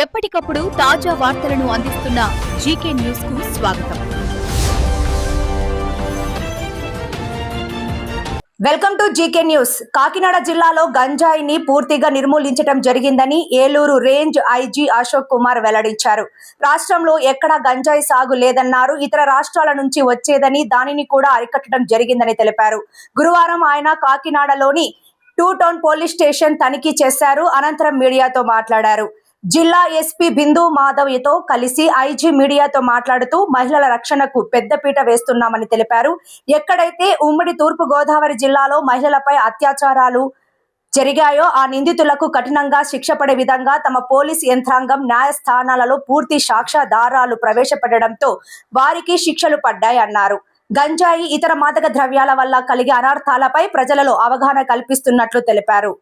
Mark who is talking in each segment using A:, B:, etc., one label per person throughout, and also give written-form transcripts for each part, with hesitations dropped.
A: ఎప్పటికప్పుడు తాజా వార్తలను అందిస్తున్న జీకే న్యూస్ కు స్వాగతం.
B: Welcome to GK news. Kakinada జిల్లాలో గంజాయిని పూర్తిగా నిర్మూలించడం జరిగిందని ఏలూరు రేంజ్ ఐజీ అశోక్ కుమార్ వెల్లడించారు. రాష్ట్రంలో ఎక్కడా గంజాయి సాగు లేదన్నారు. ఇతర రాష్ట్రాల నుంచి వచ్చేదని దానిని కూడా అరికట్టడం జరిగిందని తెలిపారు. గురువారం ఆయన కాకినాడలోని 2 టౌన్ పోలీస్ స్టేషన్ తనిఖీ చేశారు. అనంతరం మీడియాతో మాట్లాడారు. జిల్లా ఎస్పీ బిందు మాధవ్తో కలిసి ఐజీ మీడియాతో మాట్లాడుతూ మహిళల రక్షణకు పెద్దపీట వేస్తున్నామని తెలిపారు. ఎక్కడైతే ఉమ్మడి తూర్పు గోదావరి జిల్లాలో మహిళలపై అత్యాచారాలు జరిగాయో ఆ నిందితులకు కఠినంగా శిక్ష పడే విధంగా తమ పోలీస్ యంత్రాంగం న్యాయస్థానాలలో పూర్తి సాక్ష్యాధారాలు ప్రవేశపెట్టడంతో వారికి శిక్షలు పడ్డాయన్నారు. గంజాయి ఇతర మాదక ద్రవ్యాల వల్ల కలిగే అనర్థాలపై ప్రజలలో అవగాహన కల్పిస్తున్నట్లు తెలిపారు.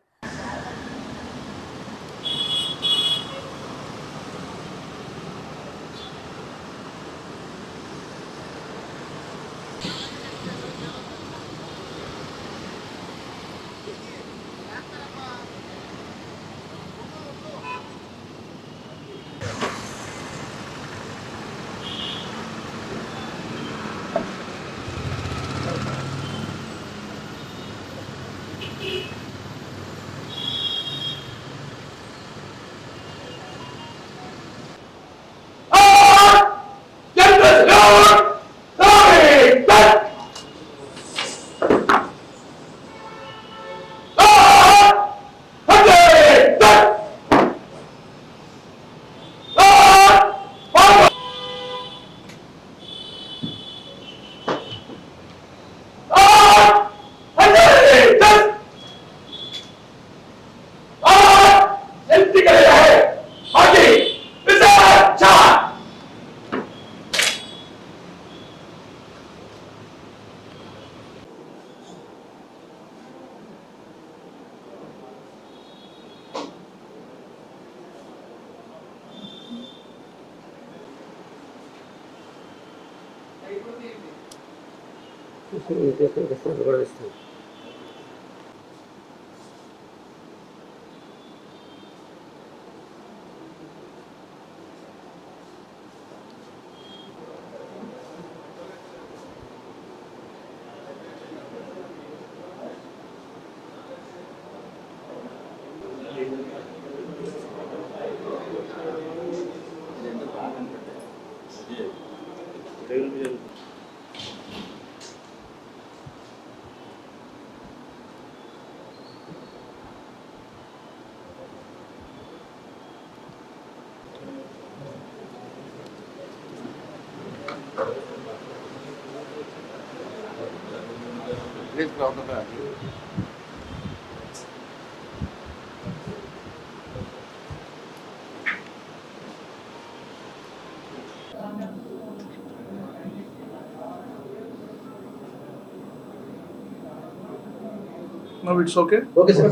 C: No, it's okay.
D: Okay, sir.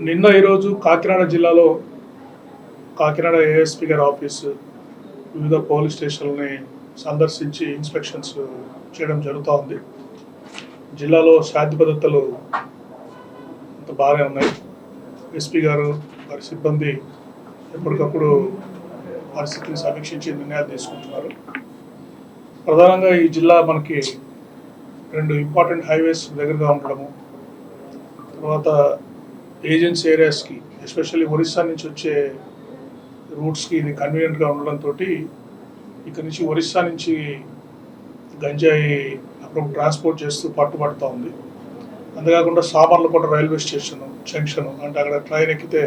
C: నిన్న ఈరోజు కాకినాడ జిల్లాలో కాకినాడ ఏఎస్పీ గారి ఆఫీసు వివిధ పోలీస్ స్టేషన్లని సందర్శించి ఇన్స్పెక్షన్స్ చేయడం జరుగుతూ ఉంది. జిల్లాలో శాంతి భద్రతలు అంత బాగానే ఉన్నాయి. ఎస్పీ గారు వారి సిబ్బంది ఎప్పటికప్పుడు పరిస్థితిని సమీక్షించి నిర్ణయాలు తీసుకుంటున్నారు. ప్రధానంగా ఈ జిల్లా మనకి 2 ఇంపార్టెంట్ హైవేస్ దగ్గరగా ఉండడము, తర్వాత ఏజెన్సీ ఏరియాస్కి ఎస్పెషల్లీ ఒరిస్సా నుంచి వచ్చే రూట్స్కి ఇది కన్వీనియంట్గా ఉండడంతో ఇక్కడ నుంచి ఒరిస్సా నుంచి గంజాయి అప్పుడు ట్రాన్స్పోర్ట్ చేస్తూ పట్టుబడుతూ ఉంది. అంతేకాకుండా సామర్లకోట రైల్వే స్టేషన్ జంక్షన్ అంటే అక్కడ ట్రైన్ ఎక్కితే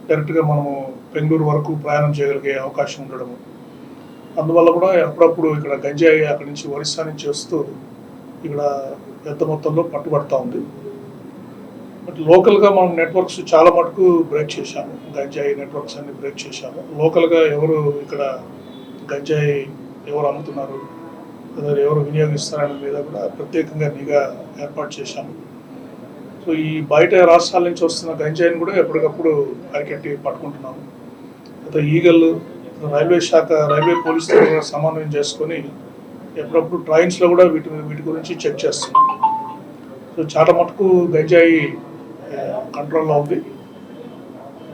C: డైరెక్ట్గా మనము బెంగళూరు వరకు ప్రయాణం చేయగలిగే అవకాశం ఉండడము, అందువల్ల కూడా అప్పుడప్పుడు ఇక్కడ గంజాయి అక్కడి నుంచి ఒరిస్సా నుంచి వస్తూ ఇక్కడ పెద్ద మొత్తంలో పట్టుబడుతూ ఉంది. బట్ లోకల్గా మనం నెట్వర్క్స్ చాలా మటుకు బ్రేక్ చేశాము. గంజాయి నెట్వర్క్స్ అన్ని బ్రేక్ చేశాము. లోకల్గా ఎవరు ఇక్కడ గంజాయి ఎవరు అమ్ముతున్నారు, ఎవరు వినియోగిస్తారనే మీద కూడా ప్రత్యేకంగా నిఘా ఏర్పాటు చేశాము. సో ఈ బయట రాష్ట్రాల నుంచి వస్తున్న గంజాయిని కూడా ఎప్పటికప్పుడు అరికట్టి పట్టుకుంటున్నాము. అయితే ఈగల్ రైల్వే శాఖ రైల్వే పోలీసుతో కూడా సమన్వయం చేసుకొని ఎప్పుడప్పుడు ట్రైన్స్లో కూడా వీటి గురించి చెక్ చేస్తున్నాం. సో చాలా మటుకు గంజాయి కంట్రోల్లో ఉంది.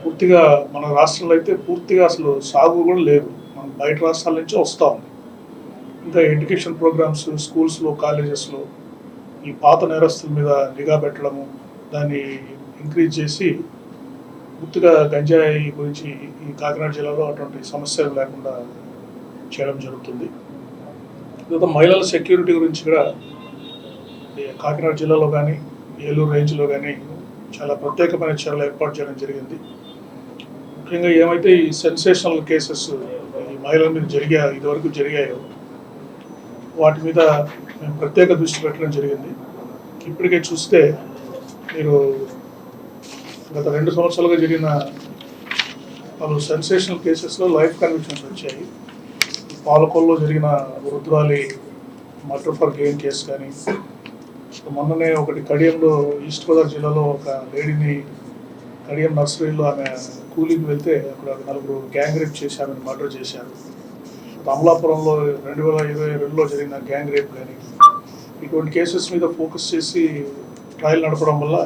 C: పూర్తిగా మన రాష్ట్రంలో అయితే పూర్తిగా అసలు సాగు కూడా లేదు. మన బయట రాష్ట్రాల నుంచి వస్తూ ఉంది. ఇంకా ఎడ్యుకేషన్ ప్రోగ్రామ్స్ స్కూల్స్లో, కాలేజెస్లో ఈ పాత నేరస్తుల మీద నిఘా పెట్టడము, దాన్ని ఇంక్రీజ్ చేసి పూర్తిగా గంజాయి గురించి ఈ కాకినాడ జిల్లాలో అటువంటి సమస్యలు లేకుండా చేయడం జరుగుతుంది. తర్వాత మహిళల సెక్యూరిటీ గురించి కూడా కాకినాడ జిల్లాలో కానీ ఏలూరు రేంజ్లో కానీ చాలా ప్రత్యేకమైన చర్యలు ఏర్పాటు చేయడం జరిగింది. ముఖ్యంగా ఏమైతే ఈ సెన్సేషనల్ కేసెస్ ఈ మహిళల మీద ఇదివరకు జరిగాయో వాటి మీద మేము ప్రత్యేక దృష్టి పెట్టడం జరిగింది. ఇప్పటికే చూస్తే మీరు గత 2 సంవత్సరాలుగా జరిగిన పలు సెన్సేషనల్ కేసెస్లో లైఫ్ కన్విక్షన్స్ వచ్చాయి. పాలకొల్లో జరిగిన వృద్ధురాలి మర్డర్ ఫర్ గెయిన్ కేసు కానీ, మొన్ననే ఒకటి కడియంలో ఈస్ట్ గోదావరి జిల్లాలో ఒక లేడీని కడియం నర్సరీలో ఆమె కూలీకి వెళ్తే అక్కడ 4 గ్యాంగ్ రేప్ చేసి ఆమెను మర్డర్ చేశారు. అమలాపురంలో 2022లో జరిగిన గ్యాంగ్ రేప్ కానీ ఇటువంటి కేసెస్ మీద ఫోకస్ చేసి ట్రయల్ నడపడం వల్ల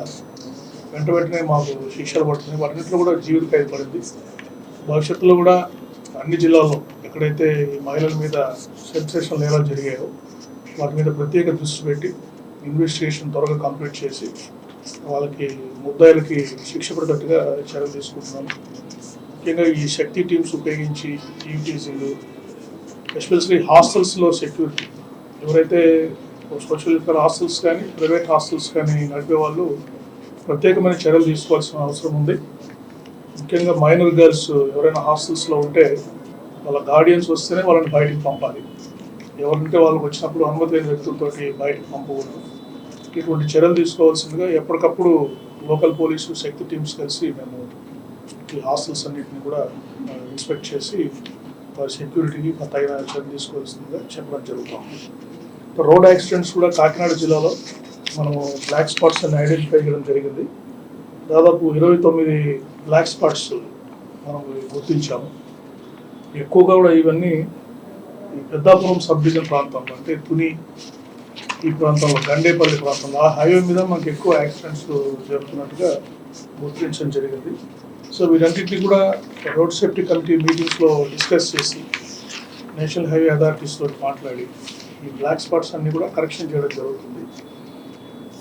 C: వెంటనే మాకు శిక్షలు పడుతుంది. వాటిలో కూడా జీవిత ఖైదు పడింది. భవిష్యత్తులో కూడా అన్ని జిల్లాల్లో ఎక్కడైతే ఈ మహిళల మీద సెన్సేషనల్ నేరాలు జరిగాయో వాటి మీద ప్రత్యేక దృష్టి పెట్టి ఇన్వెస్టిగేషన్ త్వరగా కంప్లీట్ చేసి వాళ్ళకి ముద్దాయిలకి శిక్ష పడేటట్టుగా చర్యలు తీసుకుంటున్నాను. ముఖ్యంగా ఈ శక్తి టీమ్స్ ఉపయోగించి ఈటీసీలు, ఎస్పెషల్లీ హాస్టల్స్లో సెక్యూరిటీ, ఎవరైతే సోషల్ వెల్ఫేర్ హాస్టల్స్ కానీ ప్రైవేట్ హాస్టల్స్ కానీ నడిపే వాళ్ళు ప్రత్యేకమైన చర్యలు తీసుకోవాల్సిన అవసరం ఉంది. ముఖ్యంగా మైనర్ గర్ల్స్ ఎవరైనా హాస్టల్స్లో ఉంటే వాళ్ళ గార్డియన్స్ వస్తేనే వాళ్ళని బయటికి పంపాలి. ఎవరంటే వాళ్ళకి వచ్చినప్పుడు అనుమతి లేని వ్యక్తులతోటి బయటకు పంపకూడదు. ఇటువంటి చర్యలు తీసుకోవాల్సిందిగా ఎప్పటికప్పుడు లోకల్ పోలీసు శక్తి టీమ్స్ కలిసి మేము ఈ హాస్టల్స్ అన్నింటినీ కూడా ఇన్స్పెక్ట్ చేసి వారి సెక్యూరిటీకి తగిన చర్యలు తీసుకోవాల్సిందిగా చెప్పడం జరుగుతుంది. రోడ్ యాక్సిడెంట్స్ కూడా కాకినాడ జిల్లాలో మనము బ్లాక్ స్పాట్స్ అని ఐడెంటిఫై చేయడం జరిగింది. దాదాపు 29 బ్లాక్ స్పాట్స్ మనం గుర్తించాము. ఎక్కువగా కూడా ఇవన్నీ ఈ పెద్దాపురం సబ్ డివిజన్ ప్రాంతంలో, అంటే తుని ఈ ప్రాంతంలో, గండేపల్లి ప్రాంతంలో ఆ హైవే మీద మనకు ఎక్కువ యాక్సిడెంట్స్ జరుగుతున్నట్టుగా గుర్తించడం జరిగింది. సో వీటన్నింటినీ కూడా రోడ్ సేఫ్టీ కమిటీ మీటింగ్స్లో డిస్కస్ చేసి నేషనల్ హైవే అథారిటీస్తో మాట్లాడి ఈ బ్లాక్ స్పాట్స్ అన్నీ కూడా కరెక్షన్ చేయడం జరుగుతుంది.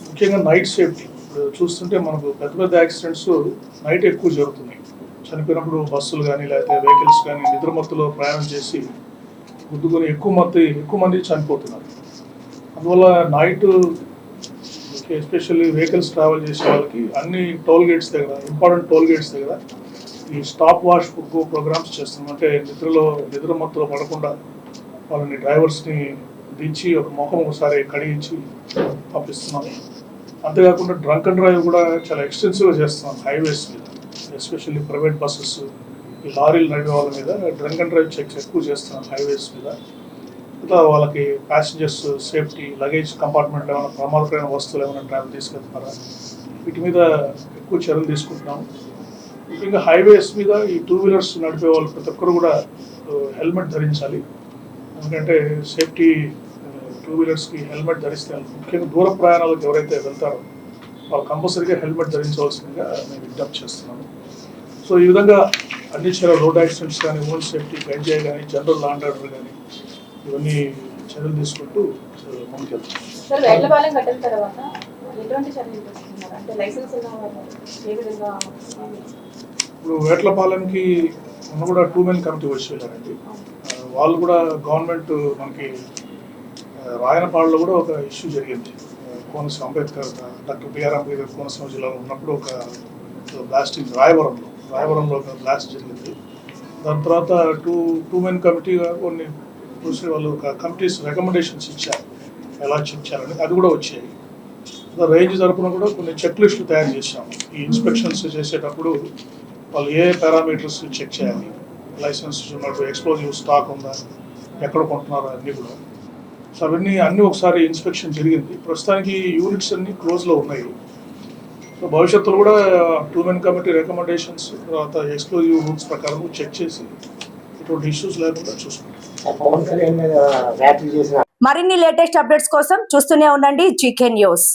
C: ముఖ్యంగా నైట్ సేఫ్టీ ఇప్పుడు చూస్తుంటే మనకు పెద్ద పెద్ద యాక్సిడెంట్స్ నైట్ ఎక్కువ జరుగుతున్నాయి. చనిపోయినప్పుడు బస్సులు కానీ లేకపోతే వెహికల్స్ కానీ నిద్రమత్తులో ప్రయాణం చేసి గుద్దుకొని ఎక్కువ మంది చనిపోతున్నారు. అందువల్ల నైట్ ఎస్పెషల్లీ వెహికల్స్ ట్రావెల్ చేసే వాళ్ళకి అన్ని టోల్ గేట్స్ దగ్గర, ఇంపార్టెంట్ టోల్ గేట్స్ దగ్గర ఈ స్టాప్ వాష్ ప్రోగ్రామ్స్ చేస్తున్నాం. అంటే నిద్రమత్తులో పడకుండా వాళ్ళని డ్రైవర్స్ని దించి ఒక ముఖం ఒకసారి కడిగించి పంపిస్తున్నాము. అంతేకాకుండా డ్రంక్ అండ్ డ్రైవ్ కూడా చాలా ఎక్స్టెన్సివ్గా చేస్తున్నాం హైవేస్ మీద, ఎస్పెషల్లీ ప్రైవేట్ బస్సెస్, ఈ లారీలు నడిపే వాళ్ళ మీద డ్రంక్ అండ్ డ్రైవ్ చెక్స్ ఎక్కువ చేస్తున్నాం హైవేస్ మీద. ఇంకా వాళ్ళకి ప్యాసింజర్స్ సేఫ్టీ, లగేజ్ కంపార్ట్మెంట్లో ఏమైనా ప్రమాదకరమైన వస్తువులు ఏమైనా ట్రావెల్ తీసుకెళ్తున్నారా, వీటి మీద ఎక్కువ చర్యలు తీసుకుంటున్నాము. ముఖ్యంగా హైవేస్ మీద ఈ 2 వీలర్స్ నడిపే వాళ్ళు ప్రతి ఒక్కరు కూడా హెల్మెట్ ధరించాలి. ఎందుకంటే సేఫ్టీ 2 వీలర్స్కి హెల్మెట్ ధరిస్తే, ముఖ్యంగా దూర ప్రయాణాలకు ఎవరైతే వెళ్తారో వాళ్ళు కంపల్సరీగా హెల్మెట్ ధరించవలసిందిగా మేము విజ్ఞప్తి చేస్తున్నాము. సో ఈ విధంగా అన్ని చర్యలు, రోడ్ యాక్సిడెంట్స్ కానీ, ఓన్ సేఫ్టీ, గంజాయి కానీ, జనరల్ లా అండ్ ఆర్డర్ కానీ ఇవన్నీ చర్యలు తీసుకుంటూ ముందుకెళ్తాం. ఇప్పుడు వేట్లపాలెంకి మొన్న కూడా 2 మెన్ కమిటీ వచ్చి వెళ్ళారండి. వాళ్ళు కూడా గవర్నమెంట్ మనకి రాయనపాడులో కూడా ఒక ఇష్యూ జరిగింది. కోనసీమ అంబేద్కర్, డాక్టర్ బిఆర్ అంబేద్కర్ కోనసీమ జిల్లాలో ఉన్నప్పుడు ఒక బ్లాస్టింగ్ రాయవరంలో ఒక బ్లాస్ట్ జరిగింది. దాని తర్వాత 2 మెన్ కమిటీగా కొన్ని వాళ్ళు ఒక కమిటీస్ రికమెండేషన్స్ ఇచ్చారు ఎలా చెక్ చేయాలని, అది కూడా వచ్చాయి. రేంజ్ తరపున కూడా కొన్ని చెక్ లిస్టులు తయారు చేశాము. ఈ ఇన్స్పెక్షన్స్ చేసేటప్పుడు వాళ్ళు ఏ పారామీటర్స్ చెక్ చేయాలి, లైసెన్స్ ఉన్నట్టు, ఎక్స్ప్లోజివ్ స్టాక్ ఉందా, ఎక్కడ కొంటున్నారో అన్నీ కూడా. సో అన్నీ ఒకసారి ఇన్స్పెక్షన్ జరిగింది. ప్రస్తుతానికి యూనిట్స్ అన్నీ క్లోజ్లో ఉన్నాయి. సో భవిష్యత్తులో కూడా 2 మెన్ కమిటీ రికమెండేషన్స్ తర్వాత ఎక్స్ప్లోజివ్ రూల్స్ ప్రకారం చెక్ చేసి ఇటువంటి ఇష్యూస్ లేకుండా చూసుకుంటాం.
B: మరిన్ని లేటెస్ట్ అప్డేట్స్ కోసం చూస్తూనే ఉండండి జీకే న్యూస్.